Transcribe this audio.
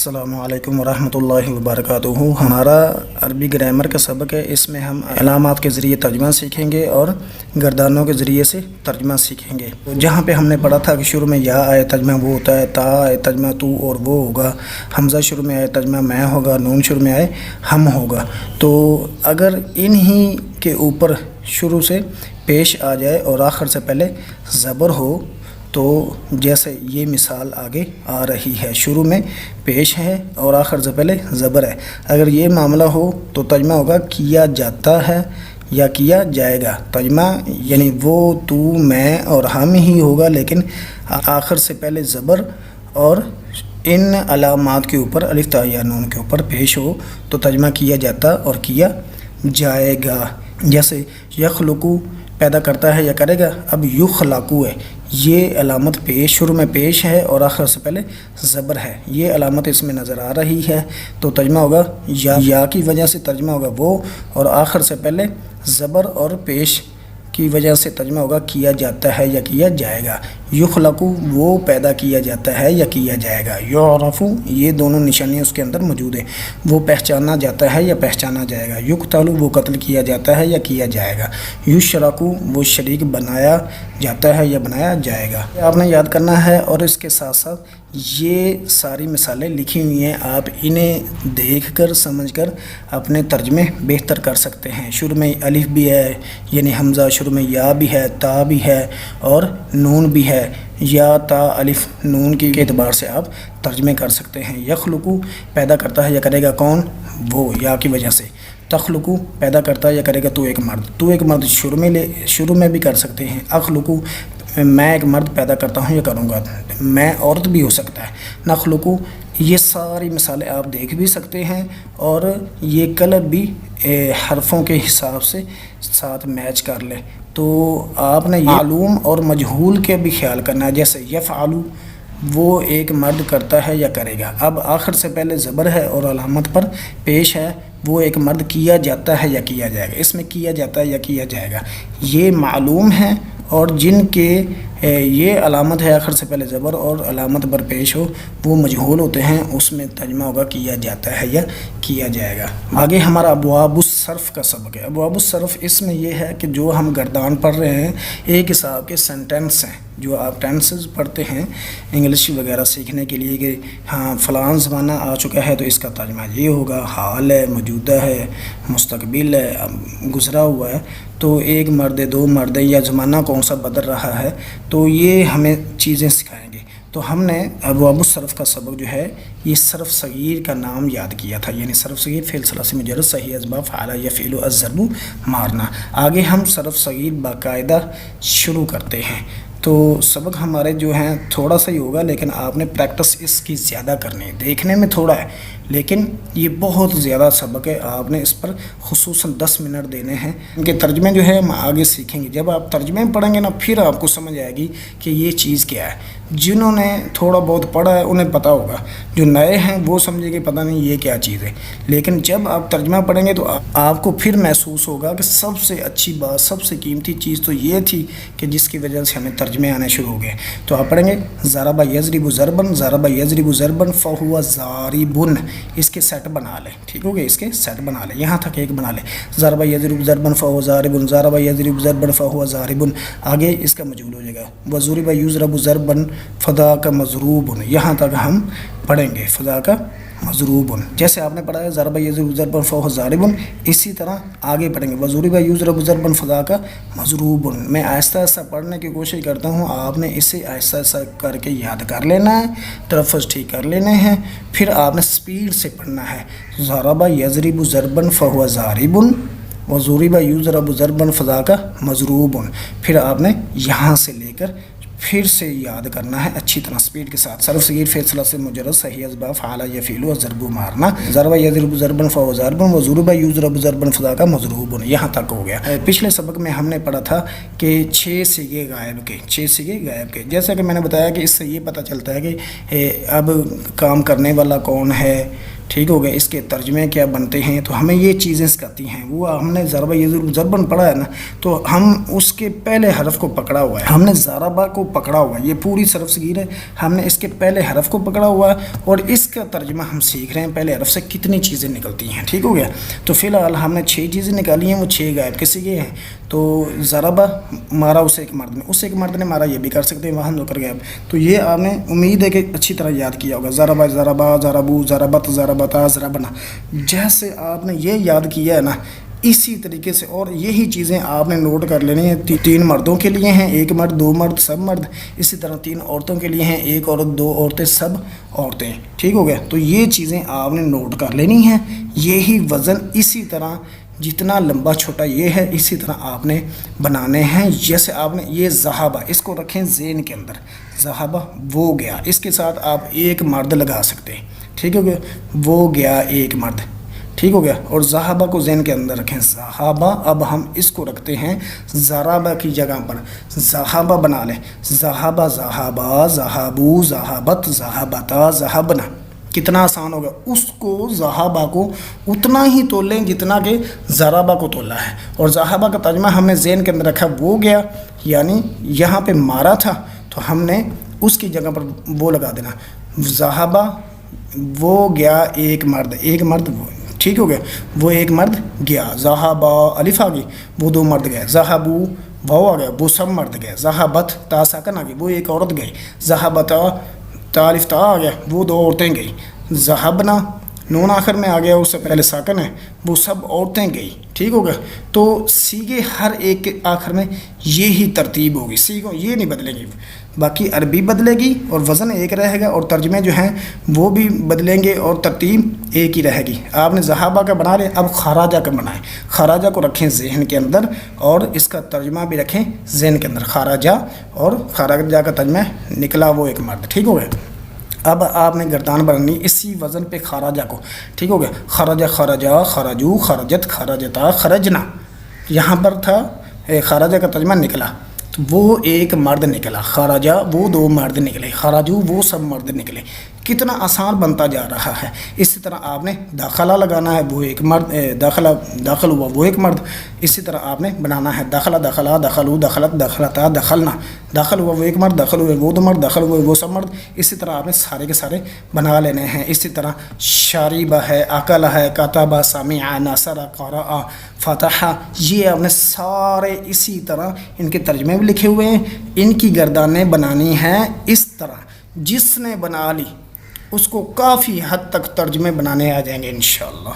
السلام علیکم ورحمۃ اللہ وبرکاتہ۔ ہمارا عربی گرامر کا سبق ہے، اس میں ہم علامات کے ذریعے ترجمہ سیکھیں گے اور گردانوں کے ذریعے سے ترجمہ سیکھیں گے۔ جہاں پہ ہم نے پڑھا تھا کہ شروع میں یا آئے ترجمہ وہ ہوتا ہے، تا آئے ترجمہ تو اور وہ ہوگا، حمزہ شروع میں آئے ترجمہ میں ہوگا، نون شروع میں آئے ہم ہوگا۔ تو اگر انہی کے اوپر شروع سے پیش آ جائے اور آخر سے پہلے زبر ہو تو جیسے یہ مثال آگے آ رہی ہے، شروع میں پیش ہے اور آخر سے پہلے زبر ہے، اگر یہ معاملہ ہو تو ترجمہ ہوگا کیا جاتا ہے یا کیا جائے گا۔ ترجمہ یعنی وہ، تو، میں اور ہم ہی ہوگا، لیکن آخر سے پہلے زبر اور ان علامات کے اوپر الف تا یا نون کے اوپر پیش ہو تو ترجمہ کیا جاتا اور کیا جائے گا۔ جیسے یخلقو پیدا کرتا ہے یا کرے گا، اب یخلقو ہے، یہ علامت پیش شروع میں پیش ہے اور آخر سے پہلے زبر ہے، یہ علامت اس میں نظر آ رہی ہے تو ترجمہ ہوگا یا کی وجہ سے ترجمہ ہوگا وہ، اور آخر سے پہلے زبر اور پیش کی وجہ سے ترجمہ ہوگا کیا جاتا ہے یا کیا جائے گا۔ یخلقو وہ پیدا کیا جاتا ہے یا کیا جائے گا۔ یعرفو یہ دونوں نشانیاں اس کے اندر موجود ہیں، وہ پہچانا جاتا ہے یا پہچانا جائے گا۔ یقتلو وہ قتل کیا جاتا ہے یا کیا جائے گا۔ یشرکو وہ شریک بنایا جاتا ہے یا بنایا جائے گا۔ آپ نے یاد کرنا ہے اور اس کے ساتھ ساتھ یہ ساری مثالیں لکھی ہوئی ہیں، آپ انہیں دیکھ کر سمجھ کر اپنے ترجمے بہتر کر سکتے ہیں۔ شروع میں الف بھی ہے یعنی حمزہ، شروع میں یا بھی ہے، تا بھی ہے اور نون بھی ہے، یا تا الف نون کے اعتبار سے آپ ترجمے کر سکتے ہیں۔ یخلقو پیدا کرتا ہے یا کرے گا کون؟ وہ، یا کی وجہ سے۔ تخلقو پیدا کرتا ہے یا کرے گا تو ایک مرد، تو ایک مرد شروع میں بھی کر سکتے ہیں۔ اخلقو میں ایک مرد پیدا کرتا ہوں یا کروں گا، میں عورت بھی ہو سکتا ہے۔ نخلقو یہ ساری مثالیں آپ دیکھ بھی سکتے ہیں اور یہ کلر بھی حرفوں کے حساب سے ساتھ میچ کر لیں تو آپ نے معلوم اور مجہول کے بھی خیال کرنا ہے۔ جیسے یفعلو وہ ایک مرد کرتا ہے یا کرے گا، اب آخر سے پہلے زبر ہے اور علامت پر پیش ہے، وہ ایک مرد کیا جاتا ہے یا کیا جائے گا، اس میں کیا جاتا ہے یا کیا جائے گا یہ معلوم ہے، اور جن کے یہ علامت ہے آخر سے پہلے زبر اور علامت پر پیش ہو وہ مجہول ہوتے ہیں، اس میں ترجمہ ہوگا کیا جاتا ہے یا کیا جائے گا۔ آگے ہمارا ابواب الصرف کا سبق ہے۔ ابواب الصرف اس میں یہ ہے کہ جو ہم گردان پڑھ رہے ہیں ایک حساب کے سینٹنس ہیں، جو آپ ٹینسز پڑھتے ہیں انگلش وغیرہ سیکھنے کے لیے کہ ہاں فلاں زمانہ آ چکا ہے تو اس کا ترجمہ یہ ہوگا، حال ہے، موجودہ ہے، مستقبل ہے، گزرا ہوا ہے، تو ایک مرد ہے، دو مرد ہے، یا زمانہ کون سا بدل رہا ہے، تو یہ ہمیں چیزیں سکھائیں گے۔ تو ہم نے ابواب الصرف کا سبق جو ہے یہ صرف صغیر کا نام یاد کیا تھا، یعنی صرف صغیر فعل ثلاثی مجرد صحیح اسباب فعل یفعل الضرب مارنا۔ آگے ہم صرف صغیر باقاعدہ شروع کرتے ہیں، تو سبق ہمارے جو ہیں تھوڑا سا ہی ہوگا لیکن آپ نے پریکٹس اس کی زیادہ کرنی ہے، دیکھنے میں تھوڑا ہے لیکن یہ بہت زیادہ سبق ہے، آپ نے اس پر خصوصاً 10 منٹ دینے ہیں۔ ان کے ترجمے جو ہے ہم آگے سیکھیں گے، جب آپ ترجمے پڑھیں گے نا پھر آپ کو سمجھ آئے گی کہ یہ چیز کیا ہے۔ جنہوں نے تھوڑا بہت پڑھا ہے انہیں پتہ ہوگا، جو نئے ہیں وہ سمجھے کہ پتہ نہیں یہ کیا چیز ہے، لیکن جب آپ ترجمہ پڑھیں گے تو آپ کو پھر محسوس ہوگا کہ سب سے اچھی بات، سب سے قیمتی چیز تو یہ تھی کہ جس کی وجہ سے ہمیں ترجمے آنے شروع ہو گئے۔ تو آپ پڑھیں گے ضرب یضرب ضربا، ضرب یضرب ضربا فہو ضارب، اس کے سیٹ بنا لیں، ٹھیک ہو گیا، اس کے سیٹ بنا لیں، یہاں تک ایک بنا لیں، ضرب یضرب ضربا فہو ضارب، ضرب یضرب ضربا فہو ضارب، آگے اس کا مجہول ہو جائے گا، وضرب یضرب ضربا فذا کا مضروب، یہاں تک ہم پڑھیں گے فذا کا مضروب، جیسے آپ نے پڑھا ہے ضرب یضرب ضربا فہو ضارب، اسی طرح آگے پڑھیں گے وضرب یضرب ضربا فذا کا مضروب۔ میں آہستہ آہستہ پڑھنے کی کوشش کرتا ہوں، آپ نے اسے آہستہ آہستہ کر کے یاد کر لینا ہے، تلفظ ٹھیک کر لینے ہیں، پھر آپ نے سپیڈ سے پڑھنا ہے۔ ضرب یضرب ضربا فہو ضارب، وضرب یضرب ضربا فذا کا مضروب، پھر آپ نے یہاں سے لے کر پھر سے یاد کرنا ہے اچھی طرح سپیڈ کے ساتھ۔ صرف صغیر فعل ثلاثی مجرد صحیح اسباب فعل یفعل الضرب مارنا، ضرب یضرب ضربا فہو ضارب، وضرب یضرب ضربا فذا کا مضروب، یہاں تک ہو گیا۔ پچھلے سبق میں ہم نے پڑھا تھا کہ 6 صیغے غائب کے، 6 صیغے غائب کے، جیسا کہ میں نے بتایا کہ اس سے یہ پتہ چلتا ہے کہ اب کام کرنے والا کون ہے، ٹھیک ہو گیا، اس کے ترجمے کیا بنتے ہیں، تو ہمیں یہ چیزیں سکھاتی ہیں. وہ ہم نے ضربہ یضرب ضربن پڑھا ہے نا، تو ہم اس کے پہلے حرف کو پکڑا ہوا ہے. ہم نے ضربہ کو پکڑا ہوا ہے، یہ پوری صرف صغیر ہے، ہم نے اس کے پہلے حرف کو پکڑا ہوا ہے اور اس کا ترجمہ ہم سیکھ رہے ہیں پہلے حرف سے کتنی چیزیں نکلتی ہیں. ٹھیک ہو گیا. تو فی الحال ہم نے 6 چیزیں نکالی ہیں، وہ 6 غائب کسی کے ہیں. تو ضربہ مارا اسے ایک مرد نے، اس ایک مرد نے مارا، یہ بھی کر سکتے ہیں، وہاں نوکر غائب. تو یہ آپ نے امید ہے کہ اچھی طرح یاد کیا ہوگا. ضربہ ضربہ ضربو ضربت ضربتا ضربنا، جیسے آپ نے یہ یاد کیا ہے نا، اسی طریقے سے اور یہی چیزیں آپ نے نوٹ کر لینی ہیں. 3 مردوں کے لیے ہیں، 1 مرد 2 مرد سب مرد. اسی طرح 3 عورتوں کے لیے ہیں، 1 عورت 2 عورتیں سب عورتیں. ٹھیک ہو گیا. تو یہ چیزیں آپ نے نوٹ کر لینی ہیں. یہی وزن اسی طرح جتنا لمبا چھوٹا یہ ہے اسی طرح آپ نے بنانے ہیں. جیسے آپ نے یہ ذہابہ، اس کو رکھیں ذہن کے اندر، ذہابہ وہ گیا، اس کے ساتھ آپ 1 مرد لگا سکتے ہیں. ٹھیک ہو گیا. وہ گیا 1 مرد. ٹھیک ہو گیا. اور ذہابہ کو ذہن کے اندر رکھیں، ذہابہ. اب ہم اس کو رکھتے ہیں ضربہ کی جگہ پر، ذہابہ بنا لیں. ذہابہ ذہابہ ذہابو ذہابت ذہابتا ذہبنا. کتنا آسان ہوگا. اس کو ذہابہ کو اتنا ہی تول لیں جتنا کہ ضربہ کو تولا ہے. اور ذہابہ کا ترجمہ ہم نے ذہن کے اندر رکھا، وہ گیا، یعنی یہاں پہ مارا تھا تو ہم نے اس کی جگہ پر وہ لگا دینا، ذہابہ وہ گیا 1 مرد، 1 مرد وہ. ٹھیک ہو گیا. وہ 1 مرد گیا. ذہابہ الف آ گئی، وہ 2 مرد گئے. ذہبو واو آ گیا، وہ سب مرد گئے. ذہبت تا ساکن آ گئی، وہ 1 عورت گئی. ذہبتا تا الف تا آ گیا، وہ 2 عورتیں گئی. ذہبنا نون آخر میں آ گیا، اس سے پہلے ساکن ہے، وہ سب عورتیں گئی. ٹھیک ہو گیا. تو سیگے ہر ایک کے آخر میں یہی ترتیب ہوگی، سیگوں یہ نہیں بدلے گی. باقی عربی بدلے گی اور وزن ایک رہے گا، اور ترجمے جو ہیں وہ بھی بدلیں گے اور ترتیب ایک ہی رہے گی. آپ نے ذہابہ کا بنا لیں، اب خراجہ کا بنائیں. خراجہ کو رکھیں ذہن کے اندر اور اس کا ترجمہ بھی رکھیں ذہن کے اندر. خراجہ، اور خراجہ کا ترجمہ نکلا وہ 1 مرد. ٹھیک ہو گیا. اب آپ نے گردان بنانی اسی وزن پہ خراجہ کو. ٹھیک ہو گیا. خرجہ خرجہ خرجو خرجت خرجتا خرجنا. یہاں پر تھا خراجہ کا ترجمہ نکلا، تو وہ 1 مرد نکلا. خراجہ وہ 2 مرد نکلے. خراجو وہ سب مرد نکلے. کتنا آسان بنتا جا رہا ہے. اسی طرح آپ نے داخلہ لگانا ہے، وہ 1 مرد، داخل ہوا وہ 1 مرد. اسی طرح آپ نے بنانا ہے داخلہ داخلہ داخلو داخلت داخلتا داخلنا. داخل ہوا وہ 1 مرد، داخل ہوئے وہ 2 مرد، داخل ہوئے وہ سب مرد. اسی طرح آپ نے سارے کے سارے بنا لینے ہیں. اسی طرح شاربہ ہے، اکل ہے، کتبہ، سمع، نصر، قرأ، فتح، یہ آپ نے سارے اسی طرح ان کے ترجمے بھی لکھے ہوئے ہیں. ان کی گردانیں بنانی ہیں اس طرح. جس نے بنا لی اس کو کافی حد تک ترجمے بنانے آ جائیں گے انشاءاللہ.